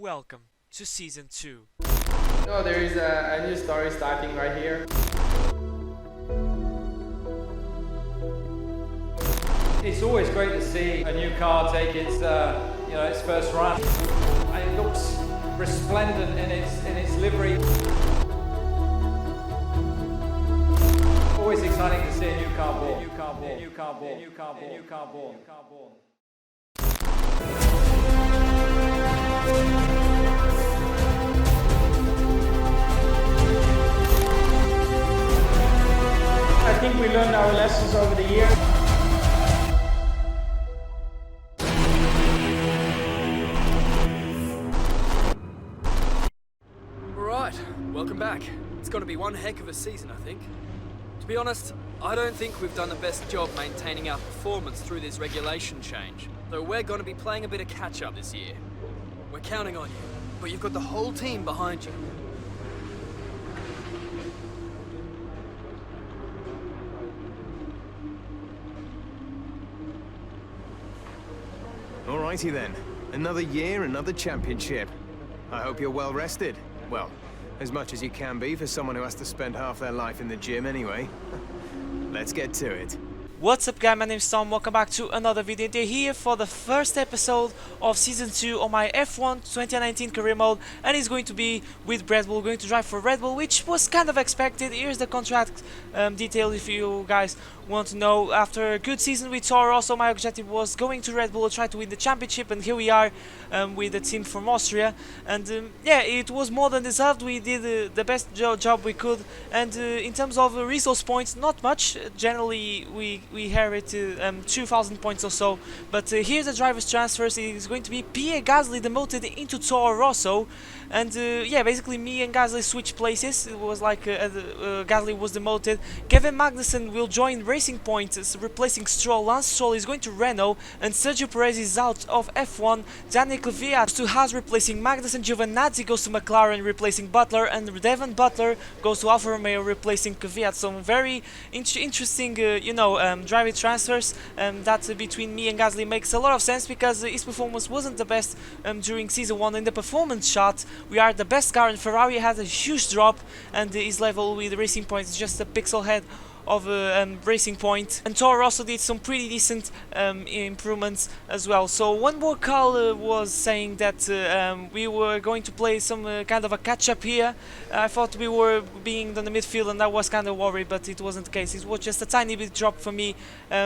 Welcome to Season 2. No, there is a new story starting right here. It's always great to see a new car take its, its first run. And it looks resplendent in its livery. Always exciting to see a new car born. I think we learned our lessons over the year. Alright, welcome back. It's going to be one heck of a season, I think. To be honest, I don't think we've done the best job maintaining our performance through this regulation change, though we're going to be playing a bit of catch-up this year. We're counting on you, but you've got the whole team behind you. Alrighty then. Another year, another championship. I hope you're well rested. Well, as much as you can be for someone who has to spend half their life in the gym anyway. Let's get to it. What's up guys, my name is Tom, welcome back to another video. They're here for the first episode of Season 2 on my F1 2019 career mode, and it's going to be with Red Bull, going to drive for Red Bull, which was kind of expected. Here's the contract detail if you guys want to know. After a good season with Toro Rosso, my objective was going to Red Bull, try to win the championship, and here we are with the team from Austria. And yeah, it was more than deserved. We did the best job we could, and in terms of resource points, not much. Generally we inherit 2,000 points or so, but here's the driver's transfers. It is going to be Pierre Gasly demoted into Toro Rosso, and yeah, basically me and Gasly switched places. It was like Gasly was demoted. Kevin Magnussen will join Racing Point, replacing Stroll. Lance Stroll is going to Renault, and Sergio Perez is out of F1. Daniel Kvyat goes to Haas, replacing Magnussen. Giovinazzi goes to McLaren, replacing Butler, and Devon Butler goes to Alfa Romeo, replacing Kvyat. So very interesting, driving transfers that between me and Gasly makes a lot of sense, because his performance wasn't the best during Season 1. In the performance chart, we are the best car, and Ferrari had a huge drop, and his level with Racing Point is just a pixel head of Racing Point, and Toro Rosso did some pretty decent improvements as well. So one more call was saying that we were going to play some kind of a catch-up here. I thought we were being on the midfield, and I was kind of worried, but it wasn't the case. It was just a tiny bit drop for me,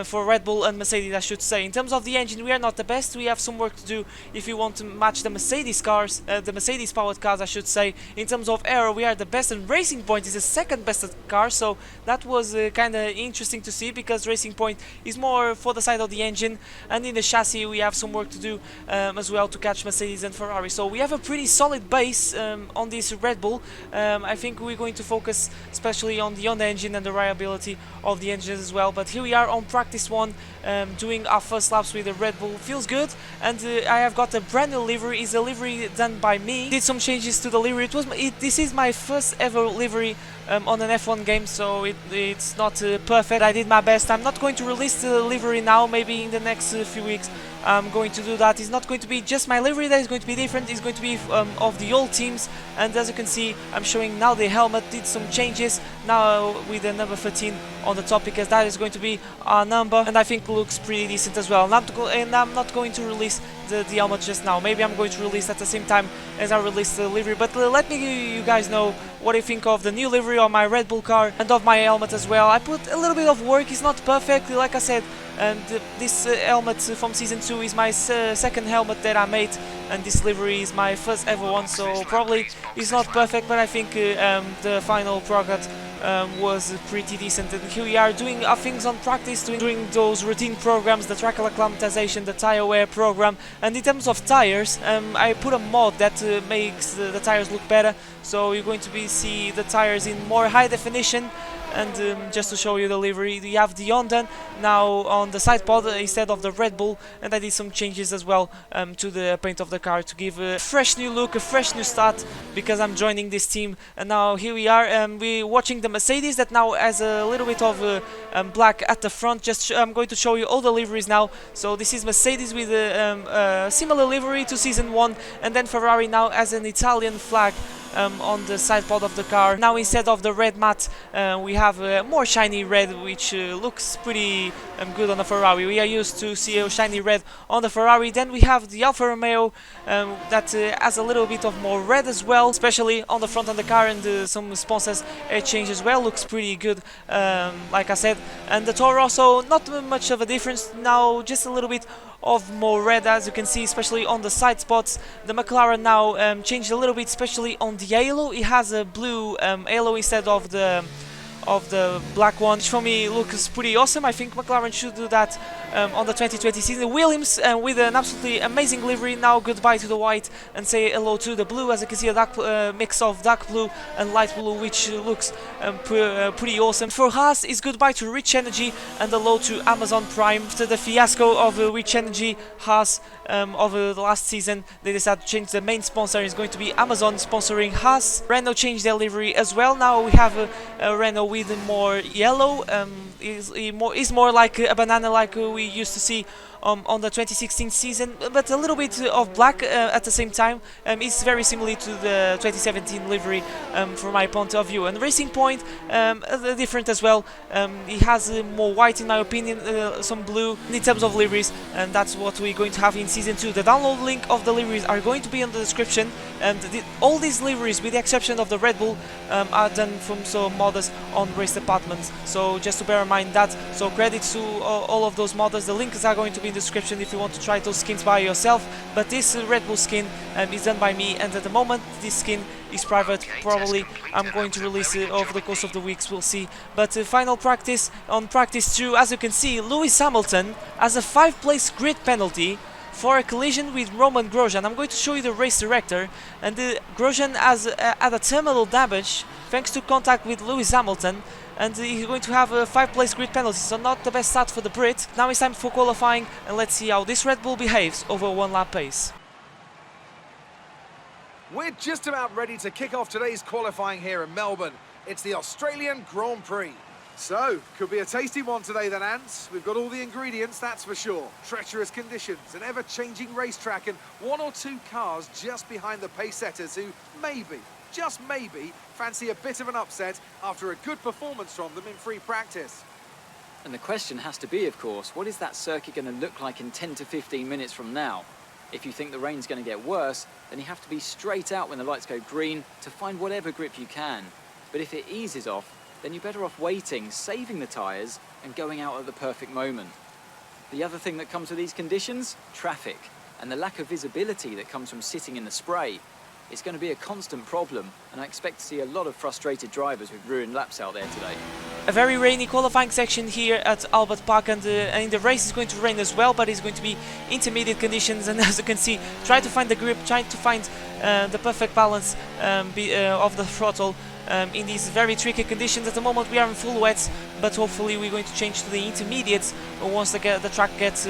for Red Bull and Mercedes, I should say. In terms of the engine, we are not the best. We have some work to do if we want to match the Mercedes cars, the Mercedes powered cars, I should say. In terms of aero, we are the best, and Racing Point is the second best car, so that was kind of interesting to see, because Racing Point is more for the side of the engine, and in the chassis we have some work to do as well to catch Mercedes and Ferrari. So we have a pretty solid base on this Red Bull. I think we're going to focus especially on the engine and the reliability of the engines as well. But here we are on practice one, doing our first laps with the Red Bull. Feels good, and I have got a brand new livery. It's a livery done by me. Did some changes to the livery. This is my first ever livery on an F1 game, so it's not perfect. I did my best. I'm not going to release the livery now. Maybe in the next few weeks I'm going to do that. It's not going to be just my livery that is going to be different. It's going to be of the old teams, and as you can see, I'm showing now the helmet did some changes now with the number 13 on the top, because that is going to be our number, and I think looks pretty decent as well. And I'm not going to release the helmet just now. Maybe I'm going to release at the same time as I release the livery, but let me you guys know what I think of the new livery on my Red Bull car and of my helmet as well. I put a little bit of work. It's not perfect, like I said, and this helmet from Season 2 is my second helmet that I made, and this livery is my first ever one, so probably it's not perfect, but I think the final product was pretty decent. And here we are doing our things on practice, doing those routine programs, the track acclimatization, the tire wear program. And in terms of tires, I put a mod that makes the tires look better, so you're going to see the tires in more high definition, And just to show you the livery, we have the Honda now on the side pod instead of the Red Bull, and I did some changes as well to the paint of the car to give a fresh new look, a fresh new start, because I'm joining this team. And now here we are, we're watching the Mercedes that now has a little bit of black at the front. I'm going to show you all the liveries now. So this is Mercedes with a similar livery to season 1, and then Ferrari now has an Italian flag on the side pod of the car. Now instead of the red matte, we have a more shiny red, which looks pretty good on the Ferrari. We are used to see a shiny red on the Ferrari. Then we have the Alfa Romeo that has a little bit of more red as well, especially on the front of the car, and some sponsors change as well. Looks pretty good, like I said. And the Toro Rosso, not much of a difference now, just a little bit of more red, as you can see, especially on the side spots. The McLaren now changed a little bit, especially on the halo. It has a blue halo instead of the black one, which for me looks pretty awesome. I think McLaren should do that on the 2020 season. Williams with an absolutely amazing livery. Now goodbye to the white and say hello to the blue. As you can see, a dark mix of dark blue and light blue, which looks pretty awesome. For Haas, is goodbye to Rich Energy and hello to Amazon Prime. After the fiasco of Rich Energy, Haas over the last season, they decided to change the main sponsor. It's going to be Amazon sponsoring Haas. Renault changed their livery as well. Now we have a Renault with more yellow. Is more like a banana, like we used to see on the 2016 season, but a little bit of black at the same time. It's very similar to the 2017 livery from my point of view. And Racing Point, different as well. It has more white, in my opinion, some blue in terms of liveries, and that's what we're going to have in season 2. The download link of the liveries are going to be in the description, and all these liveries, with the exception of the Red Bull, are done from some modders on race departments. So just to bear in mind that. So credits to all of those modders. The links are going to be in the description if you want to try those skins by yourself. But this Red Bull skin is done by me, and at the moment this skin is private. Probably I'm going to release it over the course of the weeks, we'll see. But final practice, on practice 2, as you can see, Lewis Hamilton has a 5-place grid penalty for a collision with Roman Grosjean. I'm going to show you the race director, and Grosjean has had a terminal damage thanks to contact with Lewis Hamilton, and he's going to have a 5-place grid penalty, so not the best start for the Brit. Now it's time for qualifying, and let's see how this Red Bull behaves over a 1-lap pace. We're just about ready to kick off today's qualifying here in Melbourne. It's the Australian Grand Prix. So, could be a tasty one today then, Ants. We've got all the ingredients, that's for sure. Treacherous conditions, an ever-changing racetrack, and 1 or 2 cars just behind the pace setters who maybe, just maybe, fancy a bit of an upset after a good performance from them in free practice. And the question has to be, of course, what is that circuit going to look like in 10 to 15 minutes from now? If you think the rain's going to get worse, then you have to be straight out when the lights go green to find whatever grip you can. But if it eases off, then you're better off waiting, saving the tyres, and going out at the perfect moment. The other thing that comes with these conditions? Traffic, and the lack of visibility that comes from sitting in the spray. It's going to be a constant problem, and I expect to see a lot of frustrated drivers with ruined laps out there today. A very rainy qualifying section here at Albert Park, and in the race is going to rain as well, but it's going to be intermediate conditions, and as you can see, try to find the grip, try to find the perfect balance of the throttle in these very tricky conditions. At the moment we are in full wets, but hopefully we're going to change to the intermediates once the track gets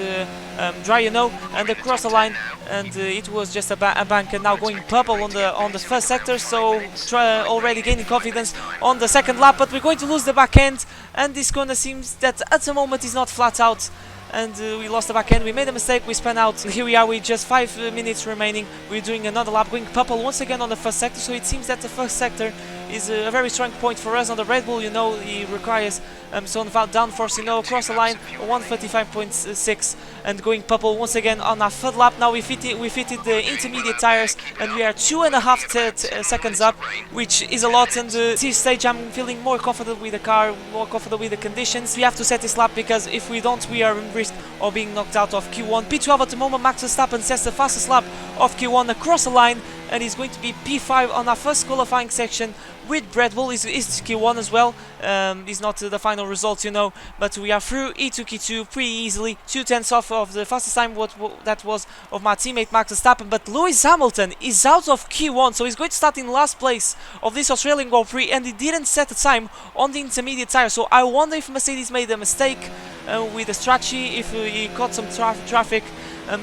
dry, you know. And across the line, and it was just a bank, and now going purple on the first sector, so already gaining confidence on the second lap, but we're going to lose the back end, and this corner seems that at the moment is not flat out, and we lost the back end. We made a mistake, we spun out. Here we are with just 5 minutes remaining. We're doing another lap, going purple once again on the first sector, so it seems that the first sector is a very strong point for us on the Red Bull. You know, it requires some downforce, you know, across the line, 135.6, and going purple once again on our third lap. Now we fitted the intermediate tires, and we are 2.5 seconds up, which is a lot. And at this stage I'm feeling more comfortable with the car, more comfortable with the conditions. We have to set this lap, because if we don't, we are in risk of being knocked out of Q1. P12 at the moment. Max Verstappen sets the fastest lap of Q1 across the line, and he's going to be P5 on our first qualifying section with Red Bull. Is Q1 as well. It's not the final results, you know, but we are through E2 Q2 pretty easily. 2/10 off of the fastest time that was of my teammate Max Verstappen, but Lewis Hamilton is out of Q1, so he's going to start in last place of this Australian Grand Prix, and he didn't set a time on the intermediate tire. So I wonder if Mercedes made a mistake with the strategy, if he caught some traffic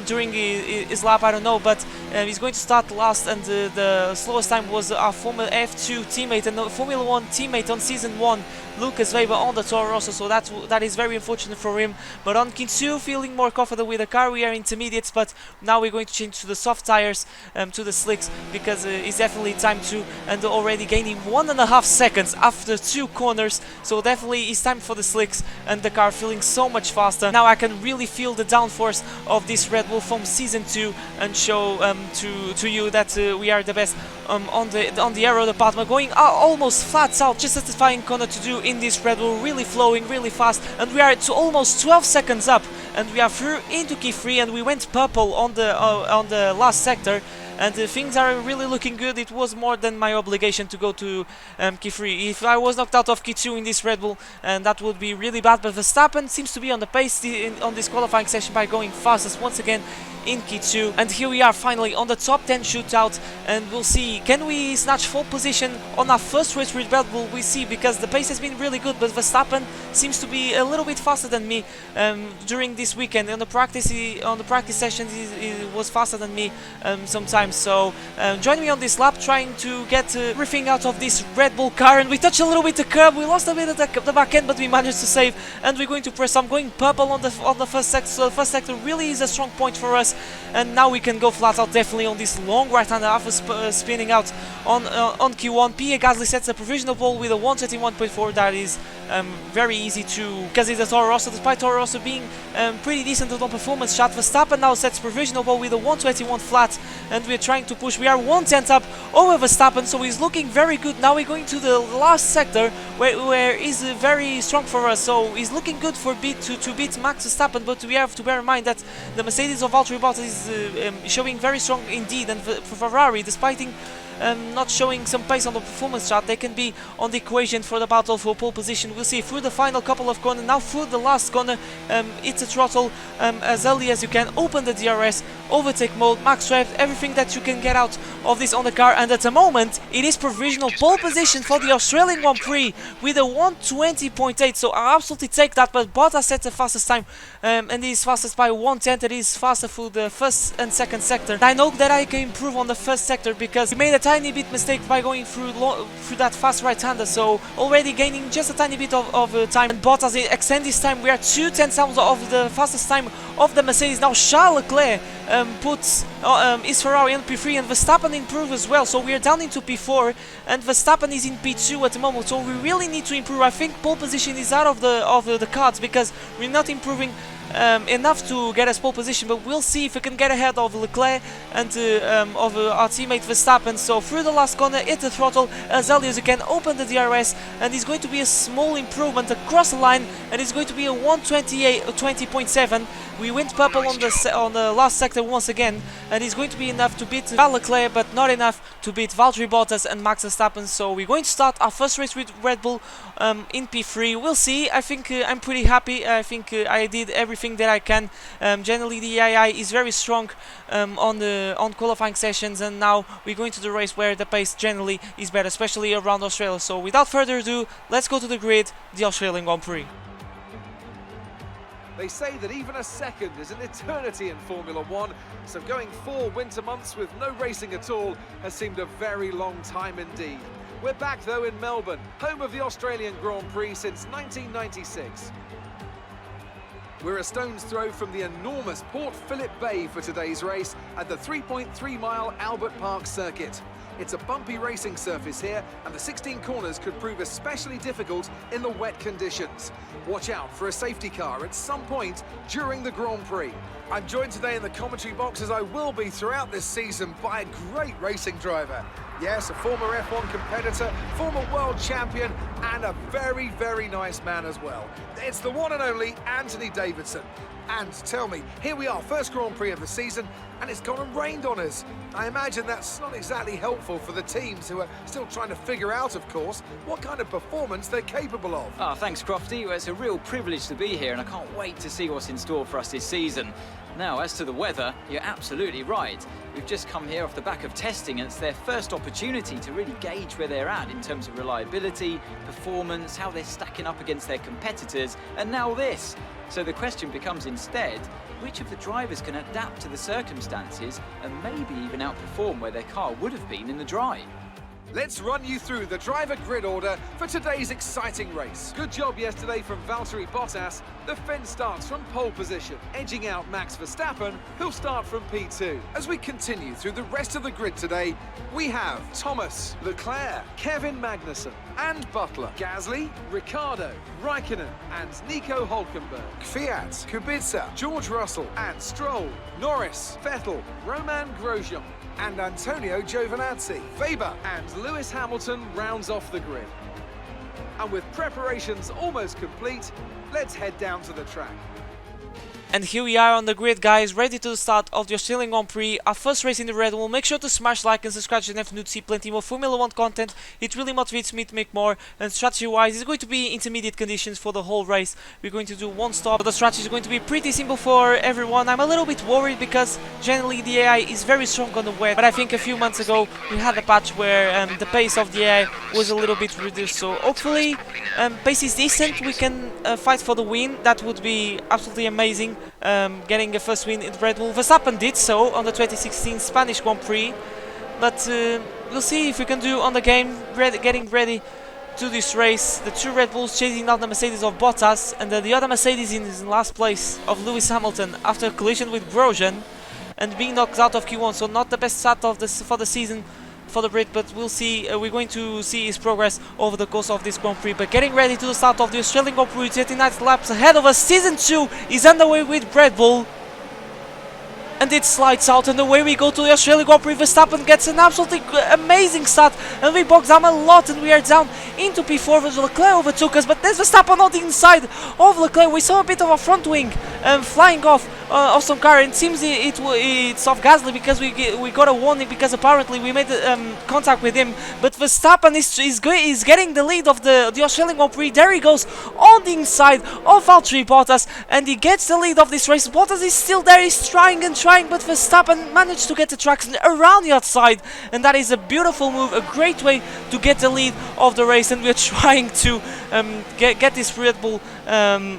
during his lap, I don't know, but he's going to start last, and the slowest time was our Formula F2 teammate and the Formula 1 teammate on Season 1, Lucas Weber, on the Toro Rosso, so that is very unfortunate for him. But on Q2, feeling more confident with the car. We are intermediates, but now we're going to change to the soft tires, to the slicks, because it's definitely time to, and already gaining 1.5 seconds after 2 corners, so definitely it's time for the slicks, and the car feeling so much faster. Now I can really feel the downforce of this Red Bull from Season 2 and show to you that we are the best on the aero department, going almost flat out, just satisfying corner to do in this Red Bull, really flowing really fast, and we are to almost 12 seconds up, and we are through into Q3, and we went purple on the last sector, and things are really looking good. It was more than my obligation to go to Q3. If I was knocked out of Q2 in this Red Bull, and that would be really bad, but Verstappen seems to be on the pace on this qualifying session by going fastest once again in Q2, and here we are finally on the top 10 shootout, and we'll see, can we snatch 4th position on our first race with Red Bull? We see, because the pace has been really good, but Verstappen seems to be a little bit faster than me during this weekend. On the practice sessions he was faster than me sometimes, so join me on this lap, trying to get everything out of this Red Bull car. And we touched a little bit the curb, we lost a bit of the back end, but we managed to save, and we're going to press on, going purple on the first sector, so the first sector really is a strong point for us. And now we can go flat out definitely on this long right-hander after spinning out on Q1. Pierre Gasly sets a provisional pole with a 121.4. That is very easy to, because it's a Toro Rosso, despite Toro Rosso being pretty decent on performance chart. Verstappen now sets provisional pole with a 121 flat, and we're trying to push. We are 1/10 up over Verstappen, so he's looking very good. Now we're going to the last sector where he's very strong for us, so he's looking good for to beat Max Verstappen, but we have to bear in mind that the Mercedes of Valtteri Bottas is showing very strong indeed, and for Ferrari, despite not showing some pace on the performance chart, they can be on the equation for the battle for pole position. We'll see through the final couple of corners. Now through the last corner, it's a throttle as early as you can, open the DRS, overtake mode, max rev, everything that you can get out of this on the car, and at the moment it is provisional pole position for the Australian Grand Prix with a 120.8, so I absolutely take that. But Bottas set the fastest time, and he is fastest by 1/10. It is faster through the first and second sector. And I know that I can improve on the first sector, because we made a tiny bit mistake by going through that fast right-hander, so already gaining just a tiny bit of time, and Bottas extend his time. We are 2/10 of the fastest time of the Mercedes. Now Charles Leclerc puts his Ferrari in P3, and Verstappen improve as well, so we are down into P4, and Verstappen is in P2 at the moment, so we really need to improve. I think pole position is out of the cards, because we're not improving enough to get us pole position, but we'll see if we can get ahead of Leclerc and of our teammate Verstappen. So through the last corner, hit the throttle as early as you can, open the DRS, and it's going to be a small improvement across the line, and it's going to be a 120.7. We went purple on the last sector once again, and it's going to be enough to beat Charles Leclerc, but not enough to beat Valtteri Bottas and Max Verstappen. So we're going to start our first race with Red Bull in P3. We'll see. I think I'm pretty happy. I think I did everything that I can. Generally, the AI is very strong on qualifying sessions, and now we're going to the race where the pace generally is better, especially around Australia. So without further ado, let's go to the grid, the Australian Grand Prix. They say that even a second is an eternity in Formula One, so going 4 winter months with no racing at all has seemed a very long time indeed. We're back though in Melbourne, home of the Australian Grand Prix since 1996. We're a stone's throw from the enormous Port Phillip Bay for today's race at the 3.3-mile Albert Park circuit. It's a bumpy racing surface here, and the 16 corners could prove especially difficult in the wet conditions. Watch out for a safety car at some point during the Grand Prix. I'm joined today in the commentary box, as I will be throughout this season, by a great racing driver. Yes, a former F1 competitor, former world champion, and a very, very nice man as well. It's the one and only Anthony Davidson. And tell me, here we are, first Grand Prix of the season, and it's gone and rained on us. I imagine that's not exactly helpful for the teams who are still trying to figure out, of course, what kind of performance they're capable of. Oh, thanks, Crofty. It's a real privilege to be here, and I can't wait to see what's in store for us this season. Now, as to the weather, you're absolutely right. We've just come here off the back of testing, and it's their first opportunity to really gauge where they're at in terms of reliability, performance, how they're stacking up against their competitors, and now this. So the question becomes instead, which of the drivers can adapt to the circumstances and maybe even outperform where their car would have been in the dry? Let's run you through the driver grid order for today's exciting race. Good job yesterday from Valtteri Bottas. The Finn starts from pole position, edging out Max Verstappen, who'll start from P2. As we continue through the rest of the grid today, we have Thomas, Leclerc, Kevin Magnussen, and Butler, Gasly, Ricciardo, Raikkonen, and Nico Hülkenberg, Fiat, Kubica, George Russell, and Stroll, Norris, Vettel, Romain Grosjean, and Antonio Giovinazzi. Weber and Lewis Hamilton rounds off the grid. And with preparations almost complete, let's head down to the track. And here we are on the grid, guys, ready to the start of the Australian Grand Prix, our first race in the Red Bull. Make sure to smash like and subscribe to the channel to see plenty more Formula 1 content. It really motivates me to make more, and strategy-wise, it's going to be intermediate conditions for the whole race. We're going to do one stop. The strategy is going to be pretty simple for everyone. I'm a little bit worried because generally the AI is very strong on the wet, but I think a few months ago we had a patch where the pace of the AI was a little bit reduced. So hopefully pace is decent, we can fight for the win. That would be absolutely amazing. Getting a first win in Red Bull. Verstappen did so on the 2016 Spanish Grand Prix, but we'll see if we can do on the game, getting ready to this race. The two Red Bulls chasing down the Mercedes of Bottas, and the other Mercedes in last place of Lewis Hamilton after a collision with Grosjean and being knocked out of Q1, so not the best start of for the season for the Brit, but we'll see. We're going to see his progress over the course of this Grand Prix. But getting ready to the start of the Australian Grand Prix, 39 laps ahead of us. Season 2 is underway with Red Bull, and it slides out, and away we go to the Australian Grand Prix. Verstappen gets an absolutely amazing start, and we bogged down a lot, and we are down into P4 as Leclerc overtook us. But there's Verstappen on the inside of Leclerc. We saw a bit of a front wing flying off some car, and it seems it's off Gasly because we got a warning because apparently we made contact with him. But Verstappen is getting the lead of the Australian Grand Prix. There he goes on the inside of Valtteri Bottas, and he gets the lead of this race. Bottas is still there, he's trying, but Verstappen managed to get the traction around the outside, and that is a beautiful move, a great way to get the lead of the race. And we're trying to get this Red Bull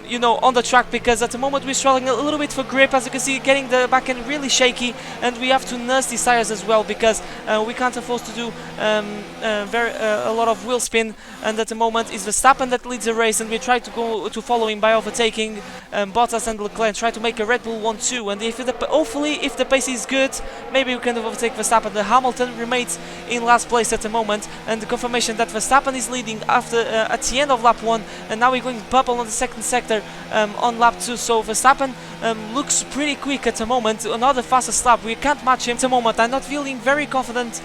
you know, on the track, because at the moment we're struggling a little bit for grip. As you can see, getting the back end really shaky, and we have to nurse these tires as well because we can't afford to do a lot of wheel spin. And at the moment it's Verstappen that leads the race, and we try to follow him by overtaking Bottas and Leclerc and try to make a Red Bull 1-2. And hopefully if the pace is good, maybe we can overtake Verstappen. The Hamilton remains in last place at the moment, and the confirmation that Verstappen is leading after at the end of lap 1, and now we're going purple on the second sector on lap 2. So Verstappen looks pretty quick at the moment. Another fastest lap, we can't match him at the moment. I'm not feeling very confident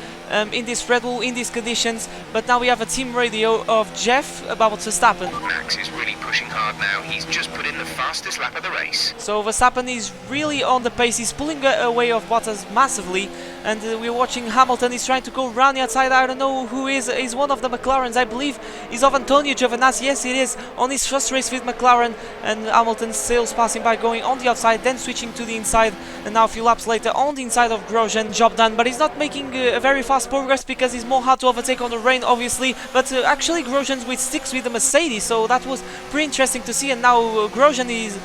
in this Red Bull in these conditions, but now we have a team radio of Jeff about Verstappen. Max is really pushing hard now. He's just put in the fastest lap of the race. So Verstappen is really on the pace. He's pulling away of Bottas massively, and we're watching Hamilton. He's trying to go around the outside. I don't know who is one of the McLarens. I believe is of Antonio Giovinazzi. Yes, it is on his first race with McLaren, and Hamilton sails passing by, going on the outside, then switching to the inside, and now a few laps later on the inside of Grosjean. Job done, but he's not making a very fast progress because he's more hard to overtake on the rain, obviously. But actually Grosjean sticks with the Mercedes, so that was pretty interesting to see. And now Grosjean is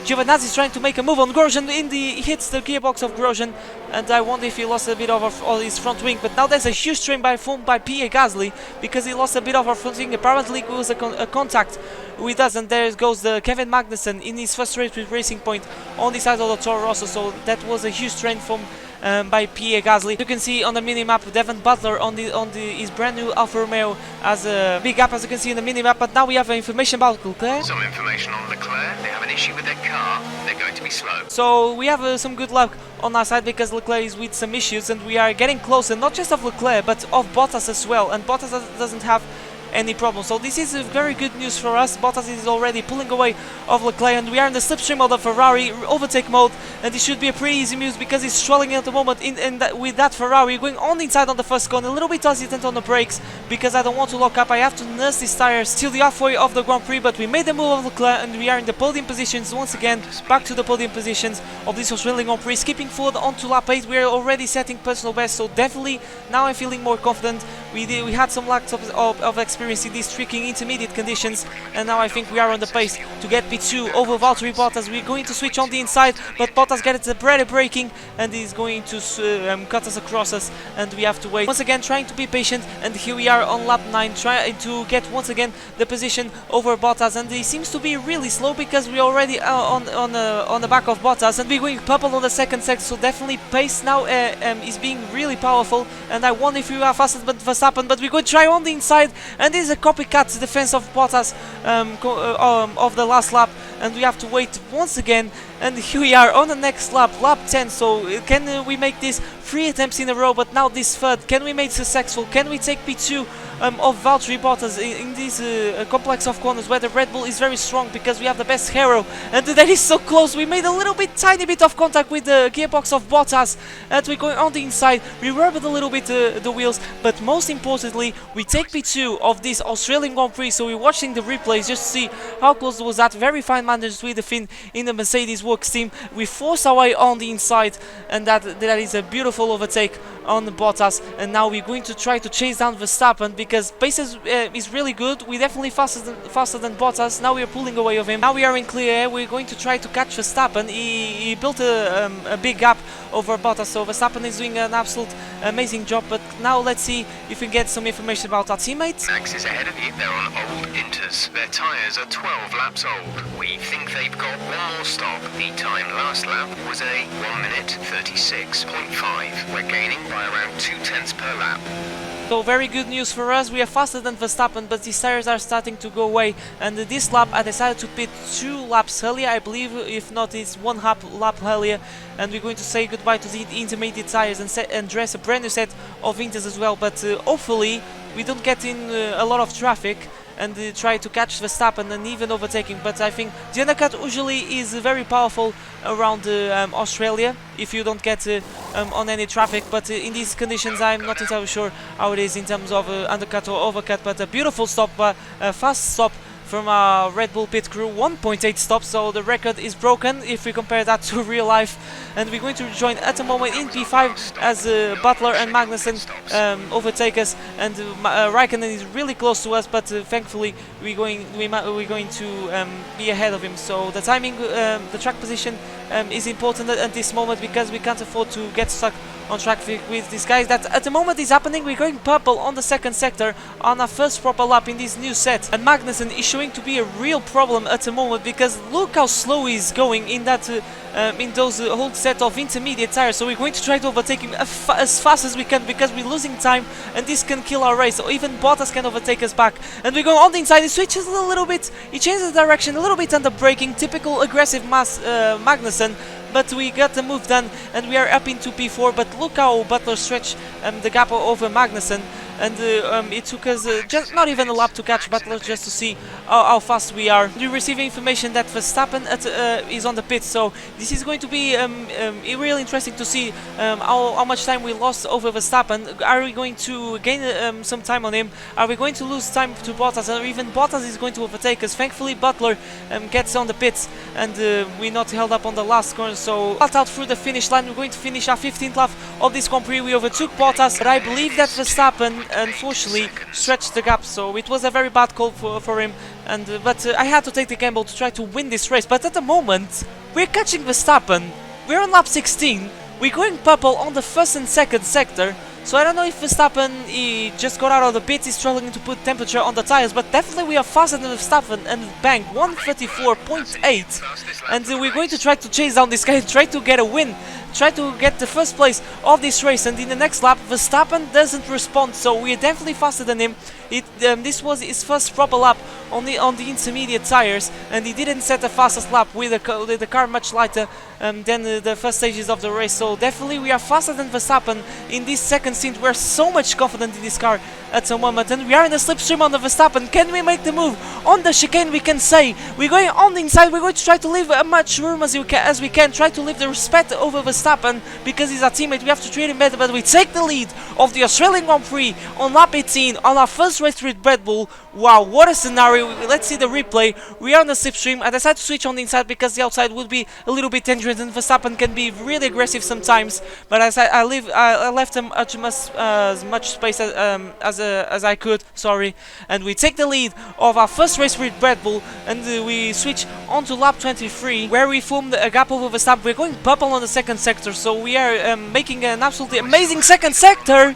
Giovinazzi is trying to make a move on Grosjean. He hits the gearbox of Grosjean, and I wonder if he lost a bit of his front wing. But now there's a huge strain formed by Pierre Gasly because he lost a bit of our front wing. Apparently it was a contact with us, and there goes the Kevin Magnussen in his first race with Racing Point on the side of the Toro Rosso. So that was a huge strain from by Pierre Gasly. You can see on the mini-map Devon Butler on his brand new Alfa Romeo as a big gap, as you can see in the mini-map. But now we have information about Leclerc. Some information on Leclerc. They have an issue with their car. They're going to be slow. So we have some good luck on our side because Leclerc is with some issues, and we are getting closer, not just of Leclerc but of Bottas as well, and Bottas doesn't have any problem. So this is very good news for us. Bottas is already pulling away of Leclerc, and we are in the slipstream mode of Ferrari, overtake mode, and this should be a pretty easy move because he's strolling at the moment with that Ferrari going on the inside on the first corner, a little bit hesitant on the brakes because I don't want to lock up. I have to nurse these tires till the halfway of the Grand Prix, but we made the move of Leclerc and we are in the podium positions once again, back to the podium positions of this Australian Grand Prix, skipping forward onto lap 8. We are already setting personal best, so definitely now I'm feeling more confident. We had some lack of experience in these tricky intermediate conditions, and now I think we are on the pace to get P2 over Valtteri Bottas. We're going to switch on the inside, but Bottas gets the better braking and he's going to cut us across us, and we have to wait. Once again, trying to be patient, and here we are on lap 9, trying to get once again the position over Bottas, and he seems to be really slow because we're already on the back of Bottas, and we're going purple on the second sector, so definitely pace now is being really powerful, and I wonder if we are faster than Verstappen, but we're going to try on the inside, and this is a copycat defense of Bottas of the last lap, and we have to wait once again. And here we are on the next lap, lap 10. So can we make this 3 attempts in a row, but now this third, can we make it successful? Can we take P2 of Valtteri Bottas in this complex of corners where the Red Bull is very strong because we have the best hero, and that is so close. We made a little bit, tiny bit of contact with the gearbox of Bottas, and we're going on the inside, reverbed a little bit the wheels, but most importantly we take P2 of this Australian Grand Prix. So we're watching the replays just to see how close was that. Very fine managed with the Finn in the Mercedes works team. We force our way on the inside, and that is a beautiful overtake on the Bottas, and now we're going to try to chase down Verstappen because pace is really good. We're definitely faster than Bottas. Now we are pulling away of him. Now we are in clear air. We're going to try to catch Verstappen. He built a big gap over Bottas, so Verstappen is doing an absolute amazing job. But now let's see if we get some information about our teammates. Max is ahead of you. They're on old Inters. Their tyres are 12 laps old. We think they've got one more stop. The time last lap was a 1 minute 36.5. We're gaining by around 2/10 per lap. So very good news for us. We are faster than Verstappen, but these tires are starting to go away. And this lap I decided to pit 2 laps earlier, I believe. If not, it's 1 lap earlier. And we're going to say goodbye to the intermediate tires and dress a brand new set of Inters as well. But hopefully we don't get in a lot of traffic and try to catch Verstappen and even overtaking. But I think the undercut usually is very powerful around Australia if you don't get on any traffic, but in these conditions I'm not entirely sure how it is in terms of undercut or overcut. But a beautiful stop, a fast stop from our Red Bull pit crew, 1.8 stops, so the record is broken if we compare that to real life. And we're going to join at the moment in P5 as Butler and Magnussen overtake us, and Raikkonen is really close to us, but thankfully we're going to be ahead of him. So the timing, the track position is important at this moment because we can't afford to get stuck on track with these guys. That at the moment is happening. We're going purple on the second sector on our first proper lap in this new set, and Magnussen is showing to be a real problem at the moment because look how slow he's going in that in those whole set of intermediate tires. So we're going to try to overtake him as fast as we can because we're losing time and this can kill our race. So even Bottas can overtake us back, and we're going on the inside. He switches a little bit, he changes the direction a little bit under braking, typical aggressive Magnussen. But we got the move done and we are up into P4. But look how Butler stretched the gap over Magnussen, and it took us just not even a lap to catch Butler just to see how fast we are. We receive information that Verstappen is on the pit, so this is going to be really interesting to see how much time we lost over Verstappen. Are we going to gain some time on him? Are we going to lose time to Bottas, or even Bottas is going to overtake us? Thankfully Butler gets on the pits, and we're not held up on the last corner, so flat out through the finish line. We're going to finish our 15th lap of this Grand Prix. We overtook Bottas, but I believe that Verstappen unfortunately stretched the gap, so it was a very bad call for him, and but I had to take the gamble to try to win this race. But at the moment we're catching Verstappen, we're on lap 16, we're going purple on the first and second sector, so I don't know if Verstappen, he just got out of the pits, he's struggling to put temperature on the tires, but definitely we are faster than Verstappen, and bang, 134.8, and we're going to try to chase down this guy and try to get a win try to get the first place of this race, and in the next lap Verstappen doesn't respond, so we are definitely faster than him. This was his first proper lap on the intermediate tires, and he didn't set the fastest lap with the car much lighter than the first stages of the race. So definitely we are faster than Verstappen in this second stint. We're so much confident in this car at the moment, and we are in the slipstream on the Verstappen. Can we make the move on the chicane? We can say we're going on the inside. We're going to try to leave as much room as we can. Try to leave the respect over Verstappen because he's our teammate. We have to treat him better, but we take the lead of the Australian Grand Prix on lap 18 on our first race with Red Bull. Wow, what a scenario. Let's see the replay. We are on the slipstream. I decided to switch on the inside because the outside would be a little bit dangerous and Verstappen can be really aggressive sometimes, but I left him as much space as I could, sorry, and we take the lead of our first race with Red Bull, and we switch on to lap 23 where we formed a gap over Verstappen. We're going purple on the second sector, so we are making an absolutely amazing second sector.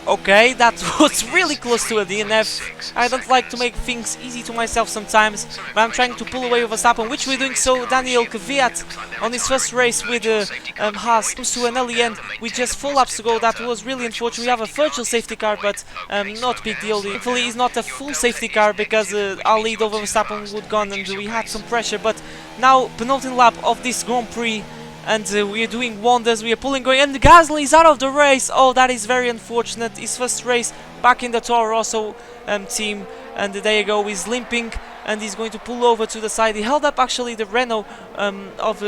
Okay, that was really close to a DNF. I don't like to make things easy to myself sometimes, but I'm trying to pull away with Verstappen, which we're doing. So Daniel Kvyat on his first race with Haas comes to an early end with just 4 laps to go. That was really unfortunate. We have a virtual safety car, but not big deal. Thankfully it's not a full safety car because our lead over Verstappen would gone and we had some pressure. But now penultimate lap of this Grand Prix, and we are doing wonders. We are pulling going, and Gasly is out of the race. Oh, that is very unfortunate. His first race back in the Toro Rosso team, and there you go, he's limping and he's going to pull over to the side. He held up actually the Renault of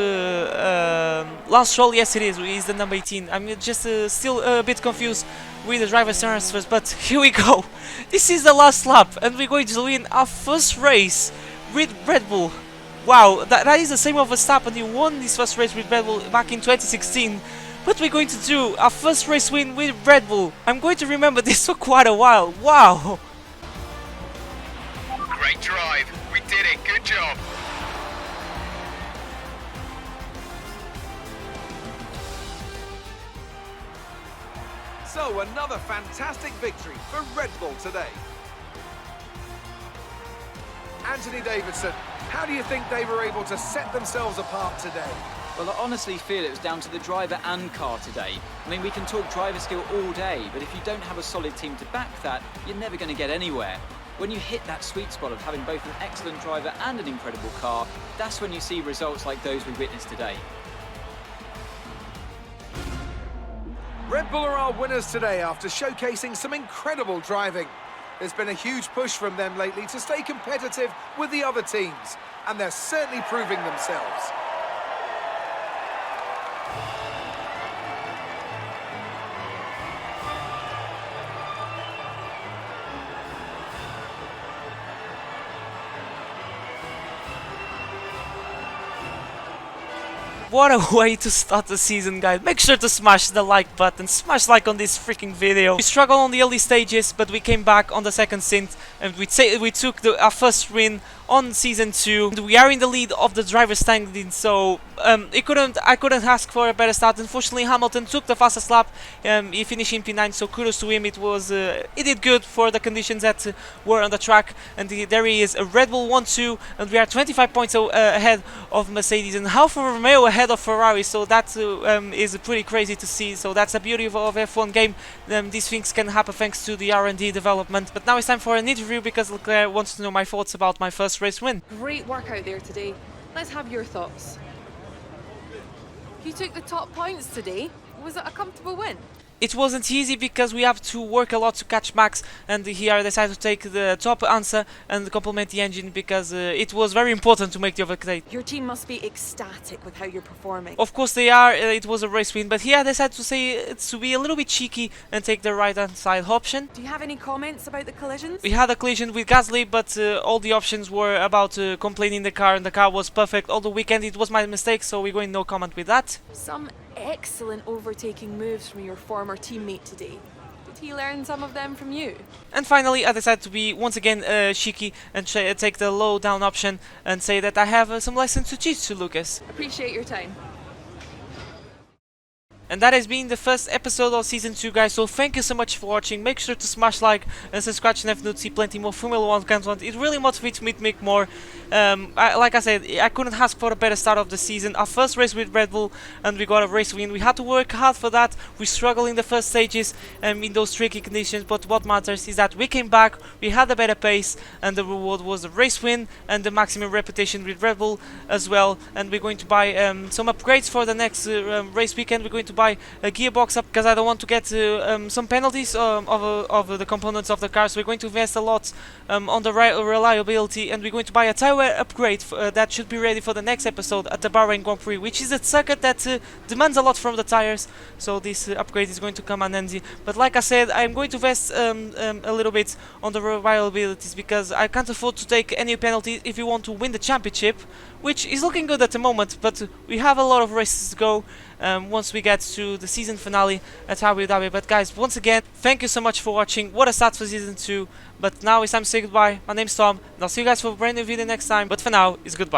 Lance Stroll. Yes, it is. He's the number 18. I'm just still a bit confused with the driver's transfers, but here we go. This is the last lap, and we're going to win our first race with Red Bull. Wow, that is the same of Verstappen. He won his first race with Red Bull back in 2016. But we're going to do our first race win with Red Bull. I'm going to remember this for quite a while. Wow! Great drive. We did it. Good job. So another fantastic victory for Red Bull today. Anthony Davidson, how do you think they were able to set themselves apart today? Well, I honestly feel it was down to the driver and car today. I mean, we can talk driver skill all day, but if you don't have a solid team to back that, you're never going to get anywhere. When you hit that sweet spot of having both an excellent driver and an incredible car, that's when you see results like those we witnessed today. Red Bull are our winners today after showcasing some incredible driving. There's been a huge push from them lately to stay competitive with the other teams, and they're certainly proving themselves. What a way to start the season, guys. Make sure to smash the like button, smash like on this freaking video. We struggled on the early stages, but we came back on the second stint and we took our first win on Season 2. And we are in the lead of the driver's standing, so I couldn't ask for a better start. Unfortunately, Hamilton took the fastest lap. He finished in P9, so kudos to him. He did good for the conditions that were on the track. And there he is, a Red Bull 1-2, and we are 25 points ahead of Mercedes and Alfa Romeo ahead of Ferrari. So that is pretty crazy to see. So that's the beauty of F1 game. These things can happen thanks to the R&D development. But now it's time for an interview because Leclerc wants to know my thoughts about my first race win. Great work out there today. Let's have your thoughts. You took the top points today. Was it a comfortable win? It wasn't easy because we have to work a lot to catch Max, and here I decided to take the top answer and complement the engine because it was very important to make the overtake. Your team must be ecstatic with how you're performing. Of course they are, it was a race win, but here I decided to be a little bit cheeky and take the right hand side option. Do you have any comments about the collisions? We had a collision with Gasly, but all the options were about complaining the car, and the car was perfect. All the weekend it was my mistake, so we're going no comment with that. Some excellent overtaking moves from your former teammate today. Did he learn some of them from you? And finally I decided to be once again cheeky and take the low down option and say that I have some lessons to teach to Lucas. Appreciate your time. And that has been the first episode of Season 2, guys, so thank you so much for watching. Make sure to smash like and subscribe to if you see plenty more Formula 1 content. It really motivates me to make more. Like I said, I couldn't ask for a better start of the season. Our first race with Red Bull, and we got a race win. We had to work hard for that. We struggled in the first stages in those tricky conditions, but what matters is that we came back, we had a better pace, and the reward was the race win and the maximum reputation with Red Bull as well. And we're going to buy some upgrades for the next race weekend. We're going to buy a gearbox up because I don't want to get some penalties of the components of the car, so we're going to invest a lot on the reliability, and we're going to buy a tire upgrade that should be ready for the next episode at the Bahrain Grand Prix, which is a circuit that demands a lot from the tires, so this upgrade is going to come in handy. But like I said, I'm going to invest a little bit on the reliabilities because I can't afford to take any penalties if we want to win the championship, which is looking good at the moment, but we have a lot of races to go once we get to the season finale at Abu Dhabi. But guys, once again, thank you so much for watching. What a start for Season 2. But now it's time to say goodbye. My name's Tom, and I'll see you guys for a brand new video next time. But for now, it's goodbye.